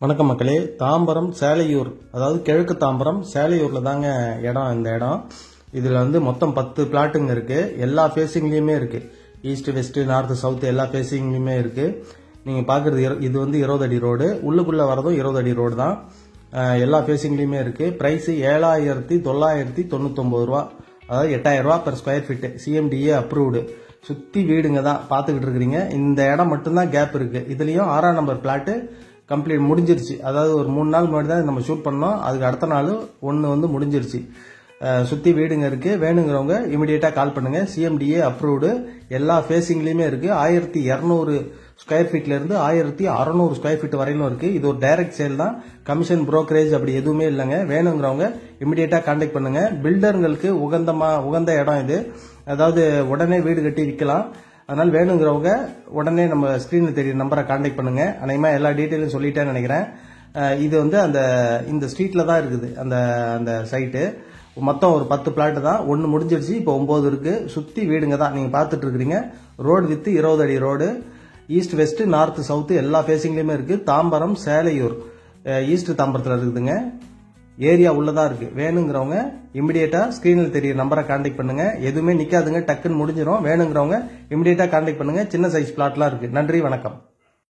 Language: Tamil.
வணக்கம் மக்களே. தாம்பரம் சேலையூர், அதாவது கிழக்கு தாம்பரம் சேலையூர்ல தாங்க இடம். இந்த இடம் இதுல மொத்தம் 10 பிளாட்டுங்க இருக்கு. எல்லா ஃபேசிங்லயுமே இருக்கு. ஈஸ்ட், வெஸ்ட், நார்த், சவுத் எல்லா ஃபேசிங்லயுமே இருக்கு. நீங்க பாக்குறது இது 20 அடி ரோடு. உள்ளுக்குள்ள வரதும் 20 அடி ரோடு தான். எல்லா ஃபேசிங்லயுமே இருக்கு. பிரைஸ் 7,999 ரூபா, அதாவது 8,000 ரூபா per square feet. CMDA approved. சுத்தி வீடுங்க தான் பாத்துக்கிட்டு இருக்கிறீங்க. இந்த இடம் மட்டும்தான் கேப் இருக்கு. இதுலயும் 6ஆம் நம்பர் பிளாட்டு கம்ப்ளீட் முடிஞ்சிருச்சு. அதாவது ஒரு 3 நாள் முன்னாடி தான் நம்ம ஷூட் பண்ணோம். அதுக்கு அடுத்த நாள் ஒன்று முடிஞ்சிருச்சு. சுத்தி வீடுங்க இருக்கு. வேணுங்கிறவங்க இமிடியேட்டா கால் பண்ணுங்க. CMDA approved. எல்லா ஃபேசிங்லயுமே இருக்கு. 1200 ஸ்கொயர் ஃபீட்ல இருந்து 1600 ஸ்கொயர் ஃபீட் வரையிலும் இருக்கு. இது ஒரு டைரக்ட் சேல் தான். கமிஷன், புரோக்கரேஜ் அப்படி எதுவுமே இல்லைங்க. வேணுங்கிறவங்க இமிடியேட்டா கான்டாக்ட் பண்ணுங்க. பில்டர்களுக்கு உகந்த இடம் இது. அதாவது உடனே வீடு கட்டி விற்கலாம். அதனால வேணுங்கிறவங்க உடனே நம்ம ஸ்கிரீன்ல தெரிய நம்பரை கான்டாக்ட் பண்ணுங்க. அநேகமா எல்லா டீட்டெயிலும் சொல்லிட்டேன்னு நினைக்கிறேன். இது இந்த ஸ்ட்ரீட்ல தான் இருக்குது அந்த சைட்டு. மொத்தம் ஒரு 10 பிளாட் தான். ஒன்னு முடிஞ்சிருச்சு, இப்போ 9 இருக்கு. சுத்தி வீடுங்க தான் நீங்க பாத்துட்டு இருக்கிறீங்க. ரோடு வித் 20 அடி road. East, west, north, south எல்லா ஃபேசிங்லயுமே இருக்கு. தாம்பரம் சேலையூர், ஈஸ்ட் தாம்பரத்துல இருக்குதுங்க. ஏரியா உள்ளதா இருக்கு. வேணுங்கிறவங்க இமிடியேட்டா ஸ்கிரீன்ல தெரிய நம்பரை கான்டாக்ட் பண்ணுங்க. எதுவுமே நிக்காதுங்க, டக்குன்னு முடிஞ்சிடும். வேணுங்கிறவங்க இமிடியேட்டா கான்டாக்ட் பண்ணுங்க. சின்ன சைஸ் பிளாட்லாம் இருக்கு. நன்றி, வணக்கம்.